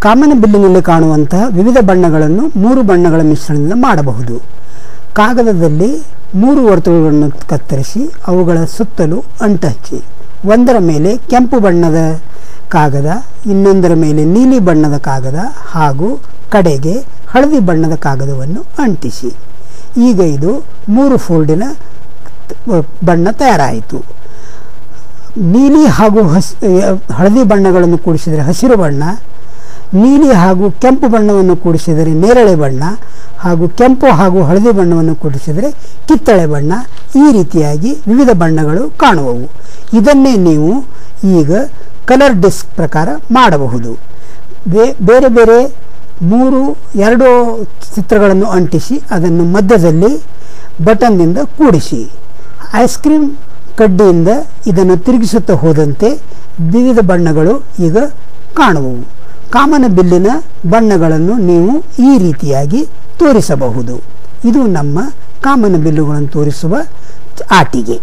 ಕಾಮನ ಬಿಲ್ಲಿನಲ್ಲಿ ಕಾಣುವಂತಹ ವಿವಿಧ ಬಣ್ಣಗಳನ್ನು 3 ಬಣ್ಣಗಳ ಮಿಶ್ರಣದಿಂದ ಮಾಡಬಹುದು. ಕಾಗದದಲ್ಲಿ 3 ವರ್ತುಗಳನ್ನು ಕತ್ತರಿಸಿ ಅವುಗಳ ಸುತ್ತಲೂ ಅಂಟು ಹಚ್ಚಿ ಒಂದರ ಮೇಲೆ ಕೆಂಪು ಬಣ್ಣದ ಕಾಗದ, ಇನ್ನೊಂದರ ಮೇಲೆ ನೀಲಿ ಬಣ್ಣದ ಕಾಗದ ಹಾಗೂ ಕಡೆಗೆ ಹಳದಿ ಬಣ್ಣದ ಕಾಗದವನ್ನು ಅಂಟಿಸಿ. ಈಗ ಇದು 3 ಫೋಲ್ಡಿನ ಬಣ್ಣ ತಯಾರಾಯಿತು. ನೀಲಿ ಹಾಗೂ ಹಳದಿ ಬಣ್ಣಗಳನ್ನು ಕೂಡಿಸಿದರೆ ಹಸಿರು ಬಣ್ಣ, ನೀಲಿ ಹಾಗೂ ಕೆಂಪು ಬಣ್ಣವನ್ನು ಕೂಡಿಸಿದರೆ ನೇರಳೆ ಬಣ್ಣ ಹಾಗೂ ಕೆಂಪು ಹಾಗೂ ಹಳದಿ ಬಣ್ಣವನ್ನು ಕೂಡಿಸಿದರೆ ಕಿತ್ತಳೆ ಬಣ್ಣ. ಈ ರೀತಿಯಾಗಿ ವಿವಿಧ ಬಣ್ಣಗಳು ಕಾಣುವವು. ಇದನ್ನೇ ನೀವು ಈಗ ಕಲರ್ ಡಿಸ್ಕ್ ಪ್ರಕಾರ ಮಾಡಬಹುದು. ಬೇರೆ ಬೇರೆ 2 ಚಿತ್ರಗಳನ್ನು ಅಂಟಿಸಿ ಅದನ್ನು ಮಧ್ಯದಲ್ಲಿ ಬಟನ್ನಿಂದ ಕೂಡಿಸಿ ಐಸ್ ಕ್ರೀಮ್ ಕಡ್ಡಿಯಿಂದ ಇದನ್ನು ತಿರುಗಿಸುತ್ತಾ ಹೋದಂತೆ ವಿವಿಧ ಬಣ್ಣಗಳು ಈಗ ಕಾಣುವವು. ಕಾಮನ ಬಿಲ್ಲಿನ ಬಣ್ಣಗಳನ್ನು ನೀವು ಈ ರೀತಿಯಾಗಿ ತೋರಿಸಬಹುದು. ಇದು ನಮ್ಮ ಕಾಮನ ಬಿಲ್ಲುಗಳನ್ನು ತೋರಿಸುವ ಆಟಿಕೆ.